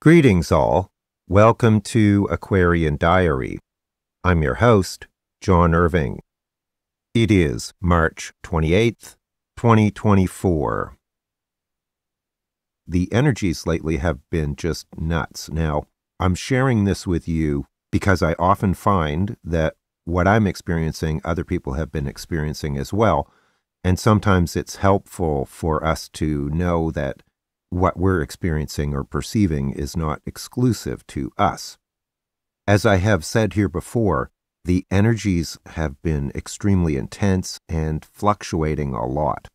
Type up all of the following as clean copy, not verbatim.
Greetings all. Welcome to Aquarian Diary. I'm your host, John Irving. It is March 28th, 2024. The energies lately have been just nuts. Now, I'm sharing this with you because I often find that what I'm experiencing, other people have been experiencing as well. And sometimes it's helpful for us to know that what we're experiencing or perceiving is not exclusive to us. As I have said here before, the energies have been extremely intense and fluctuating a lot.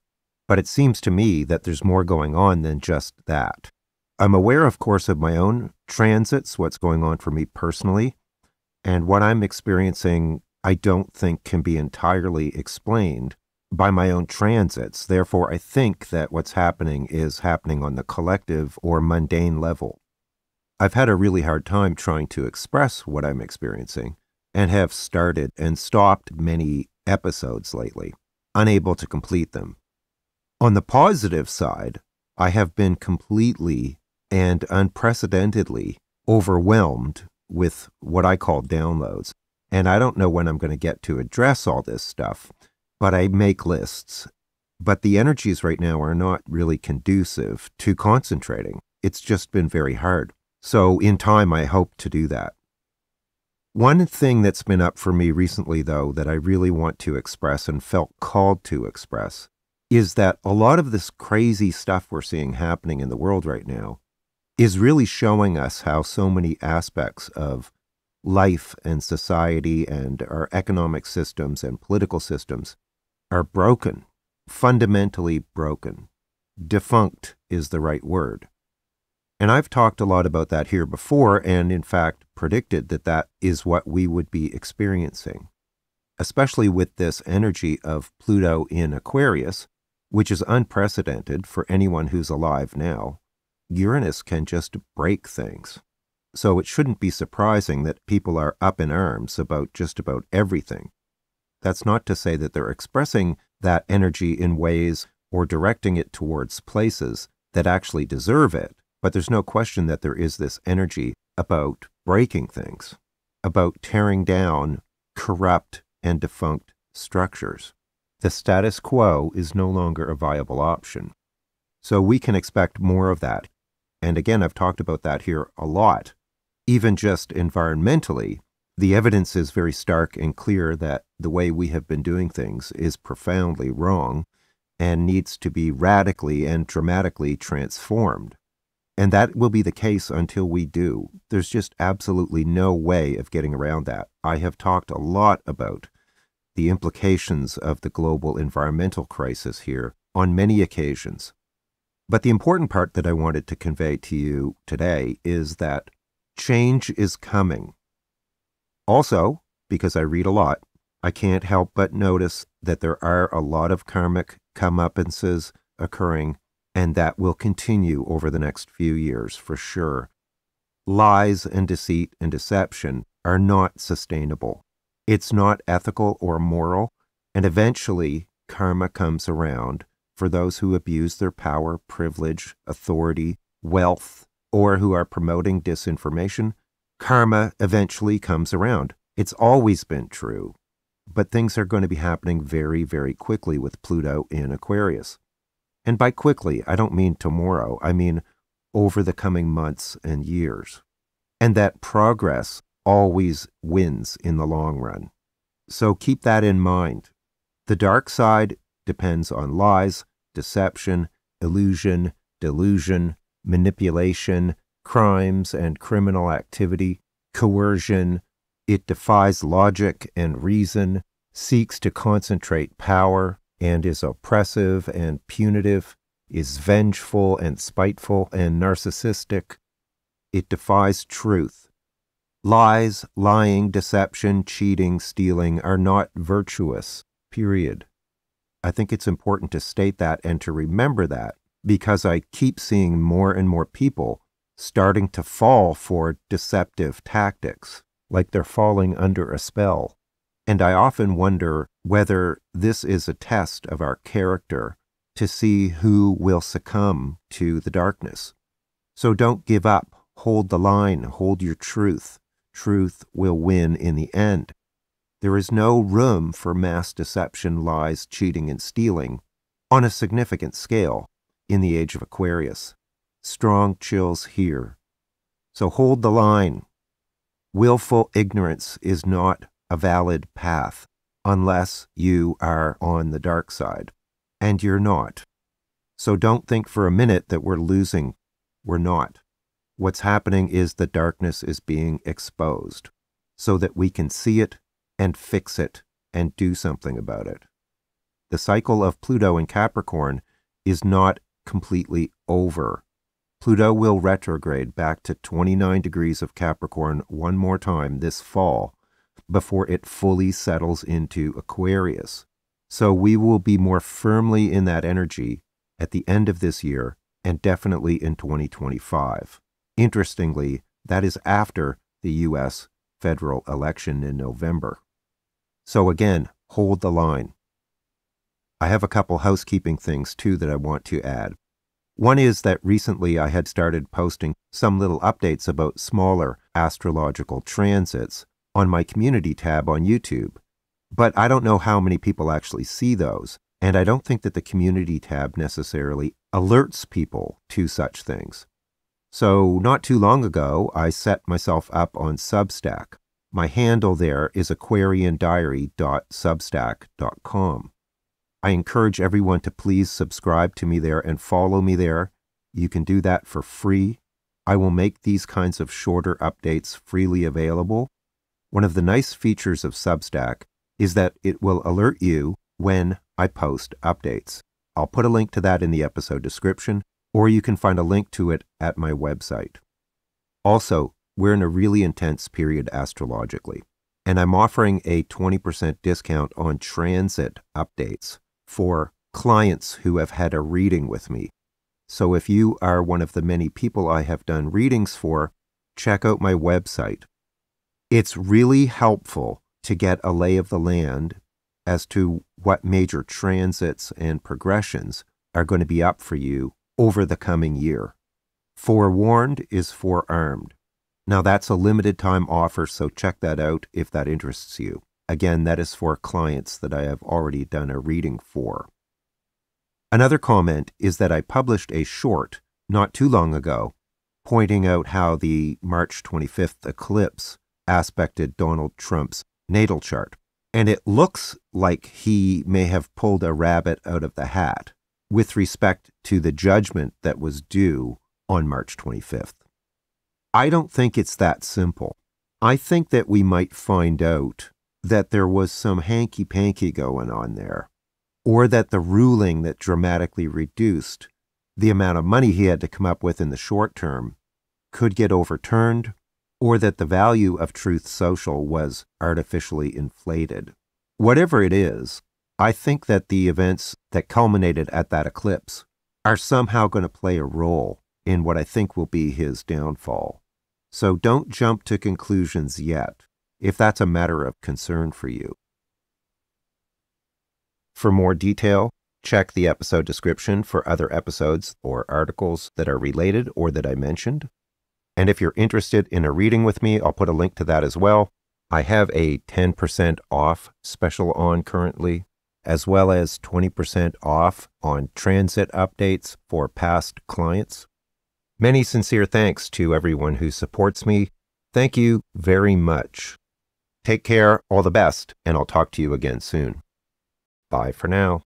But it seems to me that there's more going on than just that. I'm aware, of course, of my own transits, what's going on for me personally, and what I'm experiencing I don't think can be entirely explained by my own transits. Therefore, I think that what's happening is happening on the collective or mundane level. I've had a really hard time trying to express what I'm experiencing and have started and stopped many episodes lately, unable to complete them. On the positive side, I have been completely and unprecedentedly overwhelmed with what I call downloads. And I don't know when I'm going to get to address all this stuff, but I make lists. But the energies right now are not really conducive to concentrating. It's just been very hard. So in time, I hope to do that. One thing that's been up for me recently, though, that I really want to express and felt called to express is that a lot of this crazy stuff we're seeing happening in the world right now is really showing us how so many aspects of life and society and our economic systems and political systems are broken, fundamentally broken. Defunct is the right word. And I've talked a lot about that here before and in fact predicted that that is what we would be experiencing, especially with this energy of Pluto in Aquarius, which is unprecedented for anyone who's alive now. Uranus can just break things. So it shouldn't be surprising that people are up in arms about just about everything. That's not to say that they're expressing that energy in ways or directing it towards places that actually deserve it, but there's no question that there is this energy about breaking things, about tearing down corrupt and defunct structures. The status quo is no longer a viable option. So we can expect more of that. And again, I've talked about that here a lot. Even just environmentally, the evidence is very stark and clear that the way we have been doing things is profoundly wrong and needs to be radically and dramatically transformed. And that will be the case until we do. There's just absolutely no way of getting around that. I have talked a lot about the implications of the global environmental crisis here on many occasions. But the important part that I wanted to convey to you today is that change is coming. Also, because I read a lot, I can't help but notice that there are a lot of karmic comeuppances occurring, and that will continue over the next few years for sure. Lies and deceit and deception are not sustainable. It's not ethical or moral, and eventually karma comes around for those who abuse their power, privilege, authority, wealth, or who are promoting disinformation. Karma eventually comes around. It's always been true. But things are going to be happening very, very quickly with Pluto in Aquarius. And by quickly, I don't mean tomorrow. I mean over the coming months and years. And that progress always wins in the long run. So keep that in mind. The dark side depends on lies, deception, illusion, delusion, manipulation, crimes and criminal activity, coercion. It defies logic and reason, seeks to concentrate power, and is oppressive and punitive, is vengeful and spiteful and narcissistic. It defies truth. Lies, lying, deception, cheating, stealing are not virtuous, period. I think it's important to state that and to remember that because I keep seeing more and more people starting to fall for deceptive tactics, like they're falling under a spell. And I often wonder whether this is a test of our character to see who will succumb to the darkness. So don't give up Hold the line, hold your truth. Truth will win in the end. There is no room for mass deception, lies, cheating, and stealing on a significant scale in the age of Aquarius. Strong chills here. So hold the line. Willful ignorance is not a valid path unless you are on the dark side, and you're not. So don't think for a minute that we're losing. We're not. What's happening is the darkness is being exposed so that we can see it and fix it and do something about it. The cycle of Pluto in Capricorn is not completely over. Pluto will retrograde back to 29 degrees of Capricorn one more time this fall before it fully settles into Aquarius. So we will be more firmly in that energy at the end of this year and definitely in 2025. Interestingly, that is after the U.S. federal election in November. So again, hold the line. I have a couple housekeeping things too that I want to add. One is that recently I had started posting some little updates about smaller astrological transits on my community tab on YouTube. But I don't know how many people actually see those, and I don't think that the community tab necessarily alerts people to such things. So not too long ago, I set myself up on Substack. My handle there is aquariandiary.substack.com. I encourage everyone to please subscribe to me there and follow me there. You can do that for free. I will make these kinds of shorter updates freely available. One of the nice features of Substack is that it will alert you when I post updates. I'll put a link to that in the episode description, or you can find a link to it at my website. Also, we're in a really intense period astrologically, and I'm offering a 20% discount on transit updates for clients who have had a reading with me. So if you are one of the many people I have done readings for, check out my website. It's really helpful to get a lay of the land as to what major transits and progressions are going to be up for you over the coming year. Forewarned is forearmed. Now that's a limited time offer, so check that out if that interests you. Again, that is for clients that I have already done a reading for. Another comment is that I published a short not too long ago pointing out how the March 25th eclipse aspected Donald Trump's natal chart. And it looks like he may have pulled a rabbit out of the hat with respect to the judgment that was due on March 25th. I don't think it's that simple. I think that we might find out that there was some hanky-panky going on there, or that the ruling that dramatically reduced the amount of money he had to come up with in the short term could get overturned, or that the value of Truth Social was artificially inflated. Whatever it is, I think that the events that culminated at that eclipse are somehow going to play a role in what I think will be his downfall. So don't jump to conclusions yet, if that's a matter of concern for you. For more detail, check the episode description for other episodes or articles that are related or that I mentioned. And if you're interested in a reading with me, I'll put a link to that as well. I have a 10% off special on currently, as well as 20% off on transit updates for past clients. Many sincere thanks to everyone who supports me. Thank you very much. Take care, all the best, and I'll talk to you again soon. Bye for now.